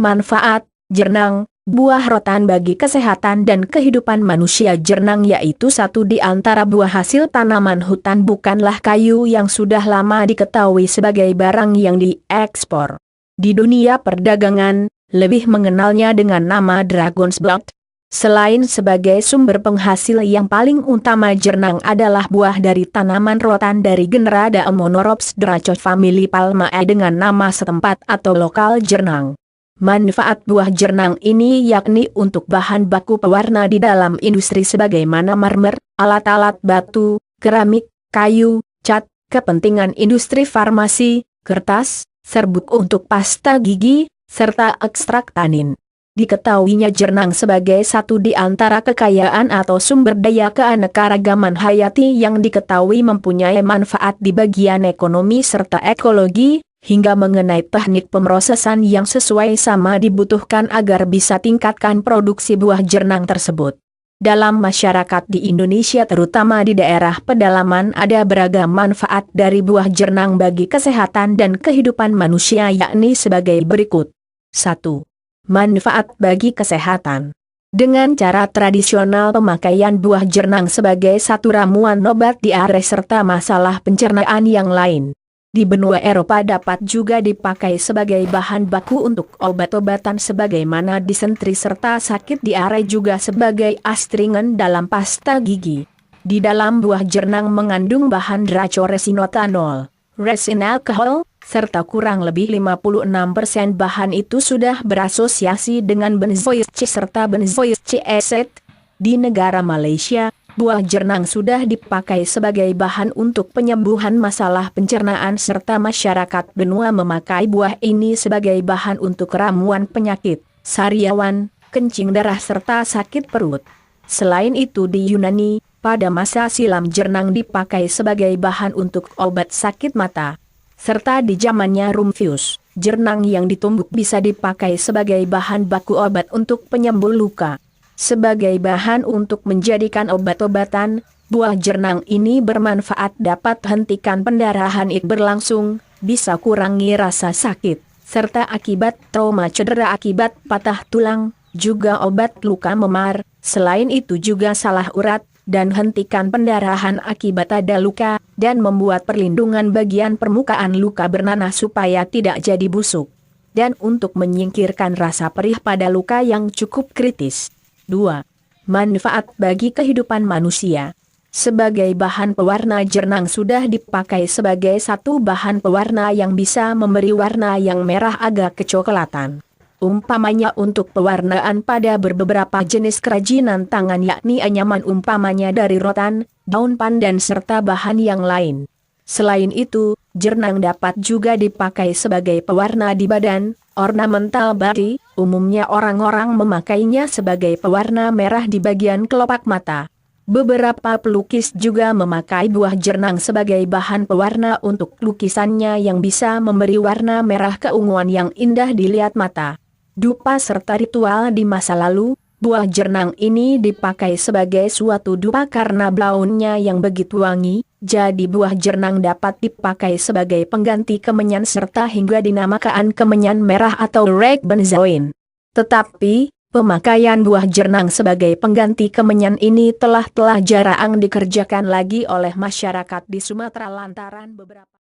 Manfaat, jernang, buah rotan bagi kesehatan dan kehidupan manusia. Jernang yaitu satu di antara buah hasil tanaman hutan, bukanlah kayu yang sudah lama diketahui sebagai barang yang diekspor. Di dunia perdagangan, lebih mengenalnya dengan nama Dragon's Blood. Selain sebagai sumber penghasil yang paling utama, jernang adalah buah dari tanaman rotan dari genera Daemonoropsis Draco famili Palmae dengan nama setempat atau lokal jernang. Manfaat buah jernang ini yakni untuk bahan baku pewarna di dalam industri sebagaimana marmer, alat-alat batu, keramik, kayu, cat, kepentingan industri farmasi, kertas, serbuk untuk pasta gigi, serta ekstrak tanin. Diketahuinya jernang sebagai satu di antara kekayaan atau sumber daya keanekaragaman hayati yang diketahui mempunyai manfaat di bagian ekonomi serta ekologi, hingga mengenai teknik pemrosesan yang sesuai sama dibutuhkan agar bisa tingkatkan produksi buah jernang tersebut. Dalam masyarakat di Indonesia terutama di daerah pedalaman ada beragam manfaat dari buah jernang bagi kesehatan dan kehidupan manusia, yakni sebagai berikut. 1. Manfaat bagi kesehatan. Dengan cara tradisional, pemakaian buah jernang sebagai satu ramuan obat diare serta masalah pencernaan yang lain. Di benua Eropa dapat juga dipakai sebagai bahan baku untuk obat-obatan sebagaimana disentri serta sakit diare, juga sebagai astringan dalam pasta gigi. Di dalam buah jernang mengandung bahan dracoresinotanol, resin alkohol, serta kurang lebih 56% bahan itu sudah berasosiasi dengan benzoil C serta benzoil C acid. Di negara Malaysia, buah jernang sudah dipakai sebagai bahan untuk penyembuhan masalah pencernaan serta masyarakat benua memakai buah ini sebagai bahan untuk ramuan penyakit sariawan, kencing darah serta sakit perut. Selain itu di Yunani, pada masa silam jernang dipakai sebagai bahan untuk obat sakit mata. Serta di zamannya Rumphius, jernang yang ditumbuk bisa dipakai sebagai bahan baku obat untuk penyembuh luka. Sebagai bahan untuk menjadikan obat-obatan, buah jernang ini bermanfaat, dapat hentikan pendarahan yang berlangsung, bisa kurangi rasa sakit, serta akibat trauma cedera akibat patah tulang, juga obat luka memar. Selain itu juga salah urat, dan hentikan pendarahan akibat ada luka, dan membuat perlindungan bagian permukaan luka bernanah supaya tidak jadi busuk. Dan untuk menyingkirkan rasa perih pada luka yang cukup kritis. 2. Manfaat bagi kehidupan manusia. Sebagai bahan pewarna, jernang sudah dipakai sebagai satu bahan pewarna yang bisa memberi warna yang merah agak kecoklatan. Umpamanya untuk pewarnaan pada beberapa jenis kerajinan tangan, yakni anyaman umpamanya dari rotan, daun pandan serta bahan yang lain. Selain itu, jernang dapat juga dipakai sebagai pewarna di badan, ornamental body, umumnya orang-orang memakainya sebagai pewarna merah di bagian kelopak mata. Beberapa pelukis juga memakai buah jernang sebagai bahan pewarna untuk lukisannya yang bisa memberi warna merah keunguan yang indah dilihat mata. Dupa serta ritual di masa lalu, buah jernang ini dipakai sebagai suatu dupa karena baunya yang begitu wangi, jadi buah jernang dapat dipakai sebagai pengganti kemenyan serta hingga dinamakan kemenyan merah atau red benzoin. Tetapi, pemakaian buah jernang sebagai pengganti kemenyan ini telah jarang dikerjakan lagi oleh masyarakat di Sumatera lantaran beberapa